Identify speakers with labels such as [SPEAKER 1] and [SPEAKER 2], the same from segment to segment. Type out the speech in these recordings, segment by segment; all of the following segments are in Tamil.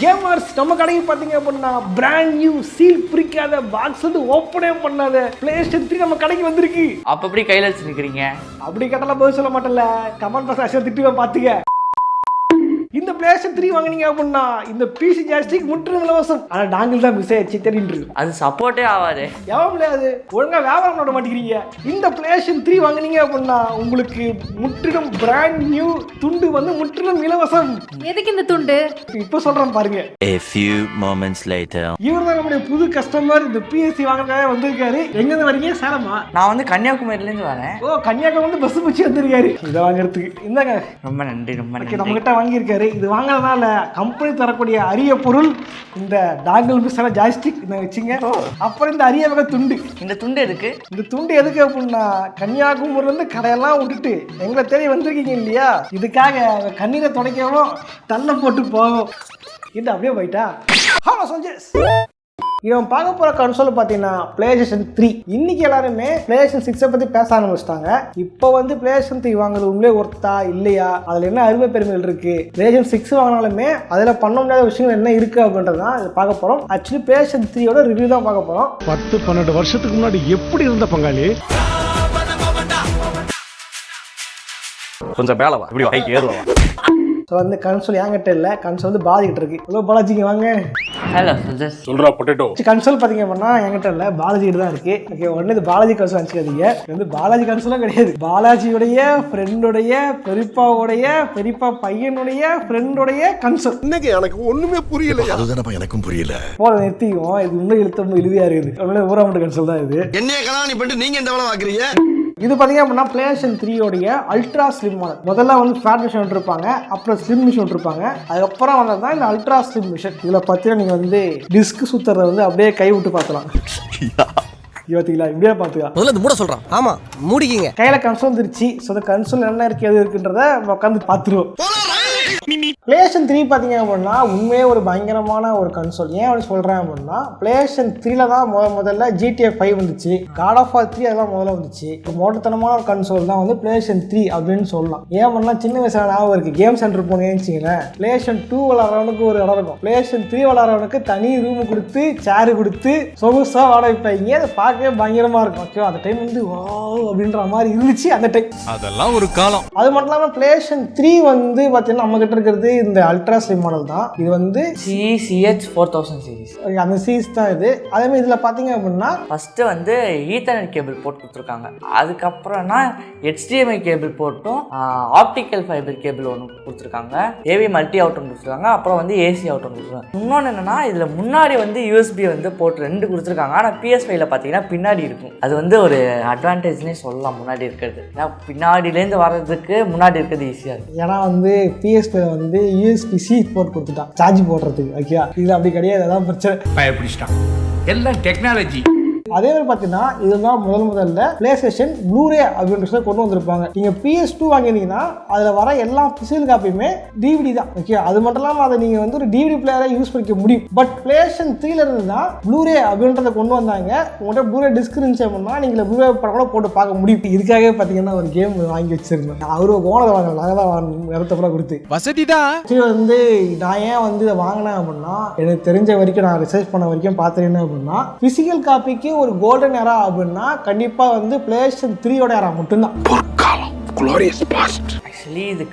[SPEAKER 1] கேமர்ஸ் நம்ம கடைக்கு பார்த்தீங்க அப்படின்னா பிராண்ட் நியூ சீல் பிரிக்காத பாக்ஸ் வந்து ஓப்பனே பண்ணாத பிளேஸ்டேஷன் 3 நம்ம கடைக்கு வந்திருக்கு.
[SPEAKER 2] அப்ப எப்படி கையில வச்சு நிக்கிறீங்க?
[SPEAKER 1] அப்படி கேட்டாலும் பதில் சொல்ல மாட்டேன்ல, கமெண்ட் பாக்ஸ்ல திட்டுவேன் பாத்துக்க. இந்த பிளேஸ்டேஷன் 3 வாங்குனீங்க அப்படின்னா இந்த பிசி ஜாஸ்டிக் முற்றிலும் இலவசம். ஆனா டாங்கிள் தான் மிஸ் ஆயிடுச்சு தெரியுது.
[SPEAKER 2] அது சப்போர்ட்டே ஆகாது.
[SPEAKER 1] எவ்வளவு அது ஒழுங்கா வியாபாரம் பண்ண மாட்டேங்கிறீங்க. இந்த பிளேஸ்டேஷன் 3 வாங்குனீங்க அப்படின்னா உங்களுக்கு முற்றிலும் பிராண்ட் நியூ துண்டு வந்து முற்றிலும் இலவசம்.
[SPEAKER 3] எதுக்கு இந்த துண்டு?
[SPEAKER 1] இப்ப சொல்றேன் பாருங்க.
[SPEAKER 4] A few moments later.
[SPEAKER 1] இவர் தான் நம்முடைய புது கஸ்டமர். இந்த பிஎஸ்சி வாங்குறதுக்காக வந்திருக்காரு. எங்க இருந்து வரீங்க? சேலமா?
[SPEAKER 2] நான் வந்து கன்னியாகுமரியில இருந்து வரேன்.
[SPEAKER 1] ஓ, கன்னியாகுமரி வந்து பஸ் பிடிச்சி வந்திருக்காரு இதை வாங்குறதுக்கு. இந்தாங்க.
[SPEAKER 2] ரொம்ப நன்றி, ரொம்ப நன்றி.
[SPEAKER 1] நம்ம கிட்ட வாங்கியிருக்காரு. இது வாங்குறதுனால கம்பெனி தரக்கூடிய அரிய பொருள் இந்த டாங்கிள் மிஸ்ஸான ஜாய்ஸ்டிக் இதை வச்சுங்க. அப்புறம் இந்த அரிய வகை துண்டு.
[SPEAKER 2] இந்த துண்டு எதுக்கு? இந்த
[SPEAKER 1] துண்டு எதுக்கு அப்படின்னா கன்னியாகுமரியில இருந்து கடையெல்லாம் விட்டுட்டு எங்களை தேடி வந்திருக்கீங்க இல்லையா, இதுக்காக கண்ணீரை துடைக்கவும் தள்ள போட்டு போகும். இது அப்படியே போயிட்டா. இவன் பார்க்க போற கன்சோல் பார்த்தீங்கன்னா பிளேஸ்டேஷன் 3. இன்னைக்கு எல்லாருமே பிளேஸ்டேஷன் 6 பத்தி பேச ஆரம்பிச்சிட்டாங்க. இப்போ வந்து பிளேஸ்டேஷன் 3 வாங்குறது உண்மையே ஒர்த்தா இல்லையா, அதுல என்ன அருமை பெருமைகள் இருக்கு, பிளேஸ்டேஷன் 6 வாங்கினாலுமே அதுல பண்ண முடியாத விஷயங்கள் என்ன இருக்கு அப்படின்றதான் இது பார்க்க போறோம். ஆக்சுவலி பிளேஸ்டேஷன் 3யோட ரிவ்யூ தான் பார்க்க போறோம்.
[SPEAKER 5] 10-12 வருஷத்துக்கு முன்னாடி எப்படி இருந்த பங்காளி
[SPEAKER 6] கொஞ்சம் மேலவா இப்படி ஹைட் ஏறுவா.
[SPEAKER 1] ஸோ வந்து கன்சோல் என்கிட்ட இல்லை, கன்சோல் வந்து பாலாஜிக்கிட்ட இருக்கு. ஹலோ பாலாஜிங்க வாங்க.
[SPEAKER 2] ஹலோ
[SPEAKER 6] சொல்றா பொட்டேட்டோ.
[SPEAKER 1] கன்சோல் பார்த்தீங்க அப்படின்னா என்கிட்ட இல்லை, பாலாஜிக்கிட்ட தான் இருக்கு. ஓகே, உடனே இது பாலாஜி கன்சோல் அனுப்பிச்சிக்காதீங்க. இது வந்து பாலாஜி கன்சோலாம் கிடையாது. பாலாஜியுடைய ஃப்ரெண்டுடைய பெரியப்பாவுடைய பெரியப்பா பையனுடைய ஃப்ரெண்டுடைய கன்சோல்.
[SPEAKER 5] இன்னைக்கு எனக்கு ஒண்ணுமே புரியல. அதுதானப்பா எனக்கும் புரியல.
[SPEAKER 1] போல நிறுத்திக்குவோம். இது இன்னும் இழுத்தம் இழுதியா இருக்குது. ஊராமட்டு கன்சோல் தான் இது.
[SPEAKER 5] என்னைய கலாணி பண்ணிட்டு நீங்க எந்த வேலை வாக்குறீங்க?
[SPEAKER 1] இது பார்த்தீங்க அப்படின்னா பிளேஸ்டேஷன் 3யோடைய அல்ட்ரா ஸ்லிம் மாடல். முதல்ல வந்து ஃபேட் மிஷன் விட்டுருப்பாங்க, அப்புறம் ஸ்லிம் மிஷன் விட்டுருப்பாங்க, அதுக்கப்புறம் வந்தது தான் இந்த அல்ட்ரா ஸ்லிம் மிஷன். இதில் பார்த்தீங்கன்னா நீங்கள் வந்து டிஸ்க் சுத்துறத வந்து அப்படியே கை விட்டு பார்த்துலாம். பார்த்தீங்களா, இப்படியே பார்த்துக்கலாம்.
[SPEAKER 7] முதல்ல மூட சொல்றான். ஆமா மூடிக்கிங்க.
[SPEAKER 1] கையில் கன்சோல் வந்துருச்சு. ஸோ அந்த கன்சோல் என்ன இருக்கு எது இருக்குன்றத உட்காந்து பார்த்துருவோம். பிளேஸ்டேஷன் 3 பார்த்தீங்க அப்படின்னா உண்மையே ஒரு பயங்கரமான ஒரு கன்சோல். ஏன் அப்படி சொல்கிறேன் அப்படின்னா பிளேஸ்டேஷன் 3ல தான் முதல்ல GTA 5 வந்துச்சு, காட் ஆஃப் வார் 3 அதெல்லாம் முதல்ல வந்துச்சு. ஒரு மோட்டத்தனமான ஒரு கன்சோல் தான் வந்து பிளேஸ்டேஷன் 3 அப்படின்னு சொல்லலாம். ஏன் பண்ணா சின்ன வயசுல ஞாபகம் இருக்கு, கேம் சென்டர் போனேன்னு வச்சுங்களேன், பிளேஸ்டேஷன் 2 விளாட்றவனுக்கு ஒரு இடம் இருக்கும், பிளேஸ்டேஷன் 3 விளாட்றவனுக்கு தனி ரூம் கொடுத்து சேரு கொடுத்து சொகுசா வாட வைப்பாங்க. அதை பார்க்கவே பயங்கரமா இருக்கும். ஓகே, அந்த டைம் வந்து வா அப்படின்ற மாதிரி இருந்துச்சு அந்த டைம். அதெல்லாம் ஒரு காலம். அது மட்டும் இல்லாமல் பிளேஸ்டேஷன் 3 வந்து பார்த்தீங்கன்னா நம்ம கிட்ட இருக்கிறது இந்த அல்ட்ரா ஸ்லிம் மாடல் தான். இது வந்து
[SPEAKER 2] CCH 4000 சீரிஸ்.
[SPEAKER 1] அந்த சீரிஸ் தான் இது. அதே மாதிரி இதில் பார்த்தீங்க அப்படின்னா
[SPEAKER 2] ஃபர்ஸ்ட் வந்து ஈத்தர்நெட் கேபிள் போட்டு கொடுத்துருக்காங்க. அதுக்கப்புறம்னா HDMI கேபிள் போட்டும் ஆப்டிக்கல் ஃபைபர் கேபிள் ஒன்று கொடுத்துருக்காங்க, AV மல்டி அவுட் ஒன்று கொடுத்துருக்காங்க, அப்புறம் வந்து AC அவுட் ஒன்று கொடுத்துருக்காங்க. இன்னொன்று என்னன்னா இதில் முன்னாடி வந்து USB வந்து போட்டு 2 கொடுத்துருக்காங்க. ஆனால் PS5ல பார்த்தீங்கன்னா பின்னாடி இருக்கும். அது வந்து ஒரு அட்வான்டேஜ்னே சொல்லலாம் முன்னாடி இருக்கிறது. ஏன்னா பின்னாடியிலேருந்து வர்றதுக்கு முன்னாடி இருக்கிறது ஈஸியாக இருக்கும்.
[SPEAKER 1] ஏன்னா வந்து PS5 வந்து USB-C போர்ட் கொடுத்துட்டான் சார்ஜ் போடுறதுக்கு. ஓகே, இது அப்படி கிடையாது. அதான் பிரச்சனை.
[SPEAKER 8] பயப்பிடிச்சிட்டான். எல்லாம் டெக்னாலஜி.
[SPEAKER 1] அதே மாதிரி பார்த்தீங்கன்னா இதுதான் முதல்ல பிளேஸ்டேஷன் ப்ளூரே அப்படின்ற கொண்டு வந்திருப்பாங்க. நீங்கள் PS2 வாங்கினீங்கன்னா அதில் வர எல்லா பிசிக்கல் காப்பியுமே DVD தான். ஓகே, அது மட்டும் இல்லாமல் அதை நீங்கள் வந்து ஒரு DVD பிளேயரை யூஸ் பண்ணிக்க முடியும். பட் பிளேஸ்டேஷன் 3ல இருந்து தான் ப்ளூரே அப்படின்றத கொண்டு வந்தாங்க. உங்கள்கிட்ட ப்ளூரே டிஸ்க் இருந்துச்சு அப்படின்னா நீங்கள் ப்ளூரே படம் கூட போட்டு பார்க்க முடியும். இதுக்காகவே பார்த்தீங்கன்னா ஒரு கேம் வாங்கி வச்சிருந்தேன். அவரு ஓனர் வாங்க, நாங்கள் தான் வாங்கணும் இடத்த கூட கொடுத்து வசதி தான். வந்து நான் ஏன் வந்து இதை வாங்கினேன் அப்படின்னா எனக்கு தெரிஞ்ச வரைக்கும் நான் ரிசர்ச் பண்ண வரைக்கும் பார்த்தேன் அப்படின்னா பிசிக்கல் காப்பிக்கு ஒரு கோல்டன் ஏரா அப்படின்னா கண்டிப்பா வந்து பிளேஸ்டேஷன் 3யோட ஏரா மட்டும்தான்.
[SPEAKER 2] ஆக்சுவலி இது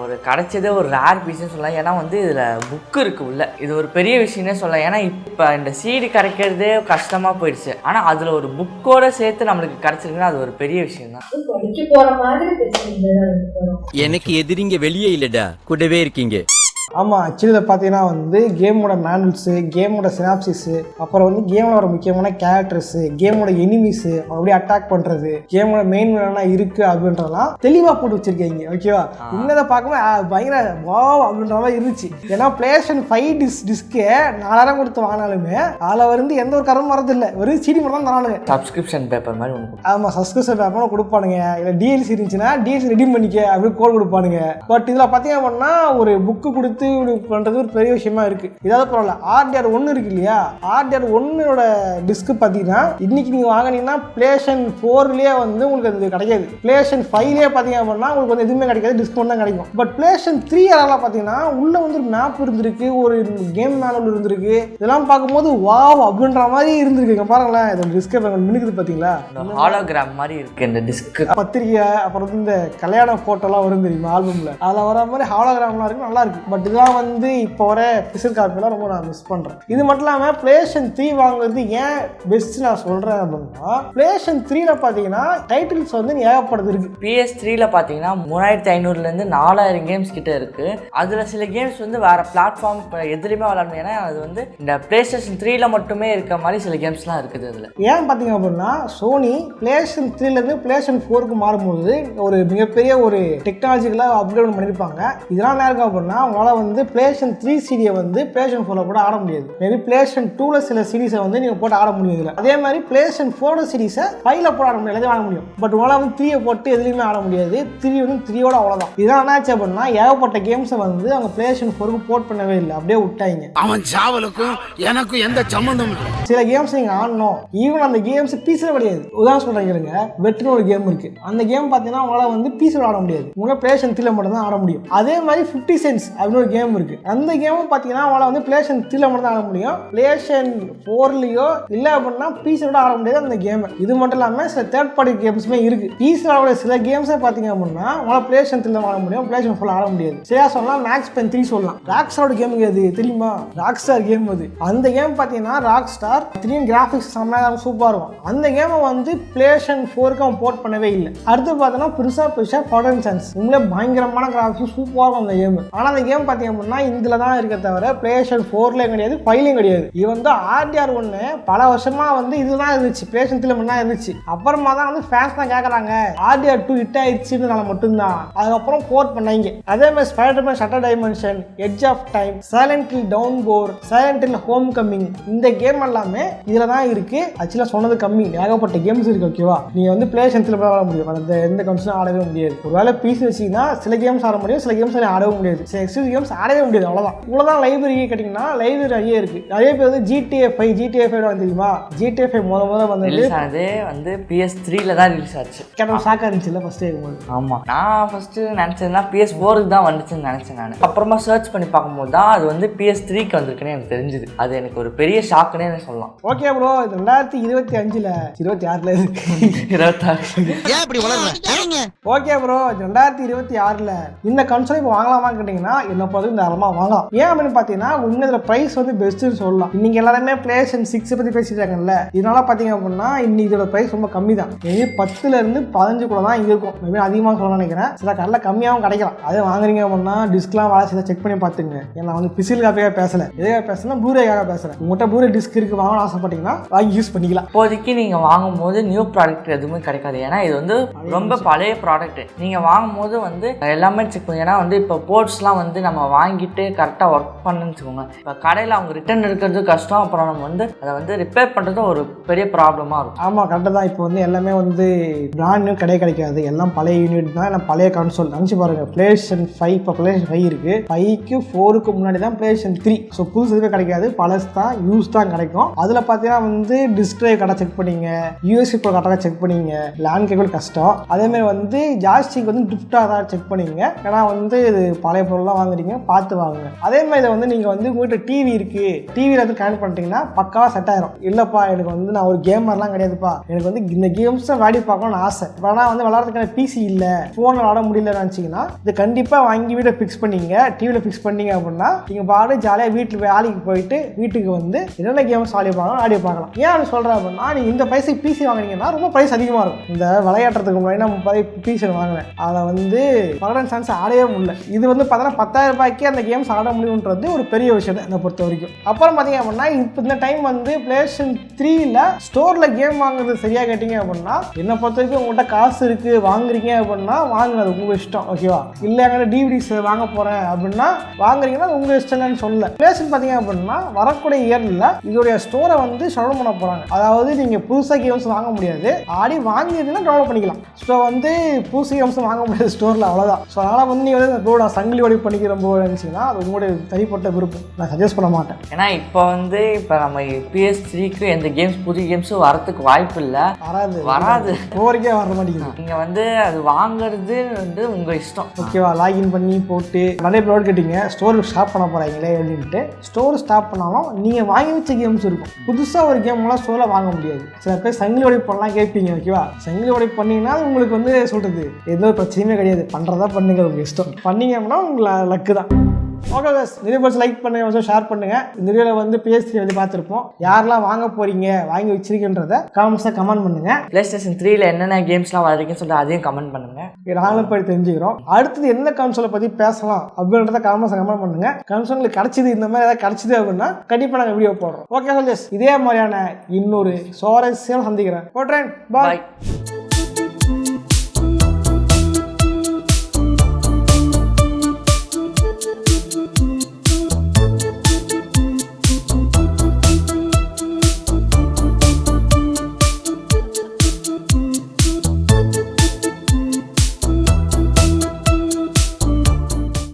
[SPEAKER 2] ஒரு கிடைச்சதே ஒரு ரேர் பீஸ்ன்னு சொல்லலாம். ஏன்னா வந்து இதில் புக்கு இருக்குது உள்ள. இது ஒரு பெரிய விஷயம்னே சொல்லலாம். ஏன்னா இப்போ இந்த CD கிடைக்கிறதே கஷ்டமாக போயிடுச்சு. ஆனால் அதில் ஒரு புக்கோட சேர்த்து நம்மளுக்கு கிடைச்சிருக்குன்னா அது ஒரு பெரிய விஷயம் தான்.
[SPEAKER 7] எனக்கு எதிரிங்க வெளியே இல்லடா, கூடவே இருக்கீங்க.
[SPEAKER 1] ஆமாம், ஆக்சுவலி இதில் பார்த்தீங்கன்னா வந்து கேமோட மேனுவல்ஸு, கேமோட சினாப்சிஸு, அப்புறம் வந்து கேமில் வர முக்கியமான கேரக்டர்ஸு, கேமோட எனிமீஸு அப்படியே அட்டாக் பண்ணுறது, கேமோட மெயின் வில்லனாக இருக்குது அப்படின்றதெல்லாம் தெளிவாக போட்டு வச்சுருக்கீங்க. ஓகேவா, இன்னதை பார்க்கும்போது பயங்கர வா அப்படின்ற மாதிரி இருந்துச்சு. ஏன்னா பிளேஸ்டேஷன் 5 டிஸ்கே 4000 கொடுத்து வாங்கினாலுமே அதில் வந்து எந்த ஒரு கரமும் வரதில்லை, வெறும் CD மட்டும் தான் தரானுங்க.
[SPEAKER 2] சப்ஸ்கிரிப்ஷன் பேப்பர் மாதிரி ஒன்று.
[SPEAKER 1] ஆமாம், சப்ஸ்கிரிப்ஷன் பேப்பரும் கொடுப்பானுங்க. இல்லை DLC இருந்துச்சுன்னா DLC ரெடி பண்ணிக்க அப்படின்னு கோல் கொடுப்பானுங்க. பட் இதில் பார்த்தீங்க அப்படின்னா ஒரு புக்கு கொடுத்து கொடுத்து இப்படி பண்ணுறது ஒரு பெரிய விஷயமா இருக்குது. இதாவது பரவாயில்ல, RDR 1 இருக்கு இல்லையா, RDR 1 டிஸ்க் பார்த்தீங்கன்னா இன்னைக்கு நீங்கள் வாங்கினீங்கன்னா PlayStation 4லேயே வந்து உங்களுக்கு அது கிடைக்காது. PlayStation 5லேயே பார்த்தீங்க அப்படின்னா உங்களுக்கு வந்து எதுவுமே கிடைக்காது, டிஸ்க் மட்டும் தான் கிடைக்கும். பட் PlayStation 3 யாரெல்லாம் பார்த்தீங்கன்னா உள்ளே வந்து ஒரு மேப் இருந்திருக்கு, ஒரு கேம் மேனுவல் இருந்திருக்கு. இதெல்லாம் பார்க்கும்போது வாவ் அப்படின்ற மாதிரி இருந்திருக்கு. பாருங்களேன், இதோட டிஸ்கை மினுக்குது பார்த்தீங்களா,
[SPEAKER 2] ஹாலோகிராம் மாதிரி இருக்கு இந்த டிஸ்க்.
[SPEAKER 1] பத்திரிக்கை அப்புறம் வந்து இந்த கல்யாண போட்டோலாம் வரும் தெரியுமா ஆல்பம்ல, அதில் வர மாதிரி ஹாலோகிராம்லாம் இருக்கு, நல்லா இருக்கு. பட் இதெல்லாம் வந்து இப்போ வர பிசிக்கல் காப்பிலாம் ரொம்ப நான் மிஸ் பண்ணுறேன். இது மட்டும் இல்லாமல் PlayStation 3 வாங்குறது ஏன் பெஸ்ட் நான் சொல்கிறேன் அப்படின்னா, PlayStation 3ல பார்த்தீங்கன்னா டைட்டில்ஸ் வந்து ஏகப்படுது இருக்கு.
[SPEAKER 2] PS3ல பார்த்தீங்கன்னா 3500லேருந்து 4000 கேம்ஸ் கிட்ட இருக்கு. அதில் சில கேம்ஸ் வந்து வேற பிளாட்ஃபார்ம் எதுலையுமே விளாடணும். ஏன்னா அது வந்து இந்த PlayStation 3ல மட்டுமே இருக்க மாதிரி சில கேம்ஸ்லாம் இருக்குது அதில்.
[SPEAKER 1] ஏன் பார்த்தீங்க அப்படின்னா, சோனி PlayStation 3லேருந்து PlayStation 4க்கு மாறும்போது ஒரு மிகப்பெரிய ஒரு டெக்னாலஜிக்கலாக அப்கிரேட் பண்ணியிருப்பாங்க. இதெல்லாம் என்ன இருக்கும் அப்படின்னா, உங்களால் வந்து PlayStation 3 சீரியை வந்து PlayStation 4ல கூட ஆட முடியாது. மேபி PlayStation 2ல சில சீரிஸை வந்து நீங்கள் போட்டு ஆட முடியாது. அதே மாதிரி PlayStation 4 சீரிஸை 5ல போட ஆட முடியாது, ஆட முடியும். பட் உங்களால் வந்து 3யை போட்டு எதுலையுமே ஆட முடியாது. 3 வந்து 3யோட அவ்வளோதான். இதெல்லாம் என்னாச்சு அப்படின்னா, ஏகப்பட்ட கேம்ஸை வந்து அவங்க PlayStation 4க்கு போர்ட் பண்ணவே இல்லை, அப்படியே விட்டாங்க.
[SPEAKER 5] அவன் சாவலுக்கும் எனக்கும் எந்த சம்பந்தம் இல்லை.
[SPEAKER 1] சில கேம்ஸ் நீங்கள் ஆடணும், ஈவன் அந்த கேம்ஸ் பீஸில் கிடையாது. உதாரணம் சொல்கிறீங்க, வெட்டுன்னு ஒரு கேம் இருக்கு. அந்த கேம் பார்த்தீங்கன்னா உங்களால் வந்து பீஸில் ஆட முடியாது, உங்களால் PlayStation 3ல மட்டும் தான் ஆட முடியும். அதே மாதிரி 50 Cents அப்படின்னு ஒரு கேம் இருக்கு. அந்த கேமும் பார்த்தீங்கன்னா உங்களால் வந்து PlayStation 3ல மட்டும் தான் ஆட முடியும், PlayStation 4லையோ இல்லை அப்படின்னா பீஸோட ஆட முடியாது அந்த கேம். இது மட்டும் இல்லாமல் சில தேர்ட் பார்ட்டி கேம்ஸுமே இருக்கு. பீஸில் ஆட சில கேம்ஸை பார்த்தீங்க அப்படின்னா உங்களால் PlayStation 3ல ஆட முடியும், PlayStation 4ல ஆட முடியாது. சரியா சொல்லலாம், Max Payne 3 சொல்லலாம். ராக்ஸ்டாரோட கேம் அது தெரியுமா, ராக்ஸ்டார் கேம் அது. அந்த கேம் பார்த்தீங்கன்னா ராக்ஸ்டார் 3 கிராஃபிக்ஸ் செம்மையாக சூப்பராக இருக்கும். அந்த கேமை வந்து PlayStation 4க்கு அவன் போர்ட் பண்ணவே இல்லை. அடுத்து பார்த்தோன்னா பெருசாக ஃபார்டன் சான்ஸ் உங்களே பயங்கரமான கிராஃபிக்ஸ் சூப்பராக இருக்கும் அந்த கேம். ஆனால் அந்த கேம் பார்த்தீங்க அப்படின்னா இதில் தான் இருக்க தவிர PlayStation 4லேயும் கிடையாது, 5லையும் கிடையாது. இது வந்து RDR 1 பல வருஷமா வந்து இதுதான் இருந்துச்சு, PlayStation 3ல மட்டும் தான் இருந்துச்சு. அப்புறமா தான் வந்து ஃபேன்ஸ் தான் கேட்குறாங்க, RDR 2 ஹிட் ஆயிடுச்சுனால மட்டும்தான் அதுக்கப்புறம் போர்ட் பண்ணாங்க. அதே மாதிரி Spiderman Shattered Dimensions, Edge of Time, Silent Hill Downpour, Silent Hill Homecoming, இந்த கேம் எல்லாமே இதில் தான் இருக்கு. ஆக்சுவலாக சொன்னது கம்மி, ஏகப்பட்ட கேம்ஸ் இருக்கு. ஓகேவா, நீங்கள் வந்து PlayStation 3ல ஆட முடியும், அந்த எந்த கன்சோலும் ஆடவே முடியாது. ஒருவேளை PC வச்சிங்கன்னா சில கேம்ஸ் ஆட முடியும், சில கேம்ஸ் ஆடவே முடியாது, சில எக்ஸ்க்ளூசிவ் கேம்ஸ் ஆடவே முடியாது. அவ்வளோதான். இவ்வளோதான் லைப்ரரி கேட்டிங்கன்னா லைப்ரரி நிறைய இருக்கு. நிறைய பேர் வந்து GTA 5 தெரியுமா, GTA 5 முதல்ல
[SPEAKER 2] வந்து PS3ல தான் ரிலீஸ் ஆச்சு.
[SPEAKER 1] ஷாக்காக இருந்துச்சுல்ல ஃபர்ஸ்ட் இருக்கும்போது.
[SPEAKER 2] ஆமாம், நான் ஃபர்ஸ்ட் நினச்சதுன்னா PS4க்கு தான் வந்துச்சுன்னு நினச்சேன் நான். அப்புறமா சர்ச் பண்ணி பார்க்கும்போது தான் அது வந்து PS3க்கு வந்திருக்குன்னு எனக்கு தெரிஞ்சுது. அது எனக்கு ஒரு பெரிய ஷாக்குன்னே சொல்லலாம்.
[SPEAKER 1] ஓகே ப்ரோ, இது 2025ல 26ல இருக்கு
[SPEAKER 2] 26
[SPEAKER 5] ஏன் இப்படி வளர்றீங்க?
[SPEAKER 1] ஓகே ப்ரோ, 2026ல இந்த கன்சோல் இப்போ வாங்கலாமான்னு கேட்டிங்கன்னா என்ன பார்த்து தாராளமாக வாங்கலாம். ஏன் அப்படின்னு பார்த்தீங்கன்னா உண்மையில ப்ரைஸ் வந்து பெஸ்ட்டுன்னு சொல்லலாம். இன்னைக்கு எல்லாருமே PlayStation 6 பற்றி பேசிட்டாங்கல்ல, இதனால பார்த்தீங்க அப்படின்னா இன்னைக்கு இதோட ப்ரைஸ் ரொம்ப கம்மி தான். 10லேருந்து 15 கூட தான் இருக்கும், அதிகமாக சொல்ல நினைக்கிறேன். சில கடையில் கம்மியாகவும் கிடைக்கலாம். அதே வாங்குறீங்க அப்படின்னா டிஸ்க்லாம் வேலை சில செக் பண்ணி பார்த்துங்க. ஏன்னா வந்து பிசில் காப்பியாக பேசலை, எதுக்காக பேசுனா ப்ளூரேக்காக பேசுகிறேன். உங்கள்கிட்ட ப்ளூரே டிஸ்க் இருக்குது, வாங்கணும் ஆசைப்பட்டீங்கன்னா வாங்கி யூஸ் பண்ணிக்கலாம்.
[SPEAKER 2] இப்போதைக்கு நீங்கள் வாங்கும்போது நியூ ப்ராடக்ட் எதுவுமே கிடைக்காது, ஏன்னா இது வந்து ரொம்ப பழைய ப்ராடக்ட். நீங்கள் வாங்கும்போது வந்து எல்லாமே செக் பண்ணி, ஏன்னா வந்து இப்போ போர்ட்ஸ்லாம் வந்து நம்ம வாங்கிட்டு கரெக்டாக ஒர்க் பண்ணுன்னு வச்சுக்கோங்க. இப்போ கடையில் அவங்க ரிட்டர்ன் எடுக்கிறது கஷ்டம், அப்புறம் நம்ம வந்து அதை வந்து ரிப்பேர் பண்ணுறது ஒரு பெரிய ப்ராப்ளமாக இருக்கும்.
[SPEAKER 1] ஆமாம், கரெக்டாக தான். இப்போ வந்து எல்லாமே வந்து பிராண்ட் நியூ கிடைக்காது, எல்லாம் பழைய யூனிட் தான். நான் பழைய கன்சோல் நினச்சி பாருங்கள், PlayStation 5 இப்போ PlayStation 5 இருக்குது, 5க்கு 4க்கு முன்னாடி தான் PlayStation 3. ஸோ புதுசு எதுவுமே கிடைக்காது, பழசு தான், யூஸ் தான் கிடைக்கும். அதில் பார்த்தீங்கன்னா வந்து டிஸ்க் ட்ரைவ் கடை செக் பண்ணிங்க, USB கரெக்டாக செக் பண்ணிங்க, லேண்ட் கேபிள் கஷ்டம். அதேமாதிரி வந்து ஜாஸ்டிக் வந்து டிஃப்டாக தான் செக் பண்ணிங்க, ஏன்னா வந்து இது பழைய பொருள்லாம் வாங்குறீங்க, பார்த்து வாங்குங்க. அதே மாதிரி இதை வந்து நீங்கள் வந்து உங்கள்கிட்ட டிவி இருக்குது, டிவியில் வந்து கனெக்ட் பண்ணிட்டீங்கன்னா பக்காவாக செட் ஆயிரும். இல்லைப்பா எனக்கு வந்து நான் ஒரு கேமர்லாம் கிடையாதுப்பா, எனக்கு வந்து இந்த கேம்ஸை விளையாடி பார்க்கணும்னு ஆசை, ஆனால் வந்து விளையாடுறதுக்கான PC இல்லை, ஃபோனில் விளாட முடியலன்னு நினச்சிங்கன்னா இது கண்டிப்பாக வாங்கி வீட்டை ஃபிக்ஸ் பண்ணிங்க, டிவியில் ஃபிக்ஸ் பண்ணிங்க அப்படின்னா நீங்கள் பாடு ஜாலியாக வீட்டில் வேலைக்கு போயிட்டு வீட்டுக்கு வந்து என்னென்ன கேம்ஸ் ஆடி பார்க்கலாம் ஆடி பார்க்கலாம். ஏன் அப்படி சொல்கிறேன் அப்படின்னா, நீங்கள் இந்த பைசைக்கு PC வாங்கினீங்கன்னா ரொம்ப ப்ரைஸ் அதிகமாக இருக்கும். இந்த விளையாடுறதுக்கு முன்னாடி நம்ம PC வாங்கினேன், அதை வந்து பகடன் சான்ஸ் ஆடவே முடியல. இது வந்து பார்த்தீங்கன்னா 10,000 ரூபாய்க்கு அந்த கேம்ஸ் ஆட முடியுன்றது ஒரு பெரிய விஷயம் என்னை பொறுத்த வரைக்கும். அப்புறம் பார்த்தீங்க அப்படின்னா இப்போ இந்த டைம் வந்து PlayStation 3ல ஸ்டோரில் கேம் வாங்குறது சரியாக கேட்டிங்க அப்படின்னா என்னை பொறுத்த வரைக்கும் உங்கள்கிட்ட காசு இருக்குது வாங்குறீங்க அப்படின்னா வாங்குங்க, அது உங்கள் இஷ்டம். ஓகேவா, இல்லை எங்கிட்ட DVDs வாங்க போகிறேன் அப்படின்னா வாங்குறீங்கன்னா அது உங்கள் இஷ்டம்னு சொல்லல. PlayStation பார்த்தீங்க அப்படின்னா வரக்கூடிய இயரில் இதோடைய ஸ்டோரை வந்து ஷடவுன் பண்ண போகிறாங்க. அதாவது நீங்கள் புதுசாக கேம்ஸ் வாங்க முடியாது, ஆடி வாங்கியிருந்தீங்கன்னா டவுன்லோட் பண்ணிக்கலாம். ஸோ வந்து புதுசு கேம்ஸ் வாங்க முடியாது ஸ்டோரில், அவ்வளோதான். ஸோ அதனால் வந்து நீங்கள் வந்து ப்ரோ நான் சங்கிலி வடி பண்ணிக்கிறேன் அனுபவம் இருந்துச்சுன்னா அது உங்களுடைய தனிப்பட்ட விருப்பம், நான் சஜஸ்ட் பண்ண மாட்டேன்.
[SPEAKER 2] ஏன்னா இப்போ நம்ம PS3க்கு எந்த கேம்ஸ் புதிய கேம்ஸும் வரத்துக்கு வாய்ப்பு இல்லை, வராது
[SPEAKER 1] ஓவருக்கே வர மாட்டேங்குது.
[SPEAKER 2] நீங்கள் அது வாங்குறது உங்கள் இஷ்டம்.
[SPEAKER 1] ஓகேவா, லாகின் பண்ணி போட்டு நிறைய ப்ராடக்ட் கேட்டீங்க ஸ்டோருக்கு ஸ்டாப் பண்ண போகிறாங்களே அப்படின்ட்டு. ஸ்டோர் ஸ்டாப் பண்ணாலும் நீங்கள் வாங்கி வச்ச கேம்ஸ் இருக்கும். புதுசாக ஒரு கேம்லாம் ஸ்டோரில் வாங்க முடியாது. சில பேர் சங்கிலி உடைப்பு பண்ணலாம் கேட்பீங்க. ஓகேவா, சங்கிலி உடைப்பு பண்ணிங்கன்னா உங்களுக்கு சொல்கிறது எந்த ஒரு பிரச்சனையுமே கிடையாது. பண்ணுறதா பண்ணுங்க, உங்கள் இஷ்டம். பண்ணிங்க அப்படின்னா உங்களுக்கு லக்கு தான். ஓகே guys, நிறைய பேர் லைக் பண்ணுங்க, ஷேர் பண்ணுங்க. இந்த வீடியோவில் PS3 பார்த்துருப்போம். யாரெல்லாம் வாங்க போறீங்க, வாங்கி வச்சிருக்கின்றத கமெண்ட்ஸாக கமெண்ட் பண்ணுங்க.
[SPEAKER 2] PlayStation 3ல என்னென்ன கேம்ஸ்லாம் வருதுன்னு சொல்லிட்டு அதையும் கமெண்ட் பண்ணுங்க.
[SPEAKER 1] நாங்களும் போய் தெரிஞ்சுக்கிறோம். அடுத்தது எந்த கன்சோலை பற்றி பேசலாம் அப்படின்றத கமெண்ட்ஸை கமெண்ட் பண்ணுங்க. கன்சோலுக்கு கிடைச்சது இந்த மாதிரி ஏதாவது கிடைச்சது அப்படின்னா கண்டிப்பாக நாங்கள் வீடியோ போடுறோம். ஓகே சொல்லிஸ், இதே மாதிரியான இன்னொரு சுவாரஸ்யம் சந்திக்கிறேன். போட்றேன், பாய்.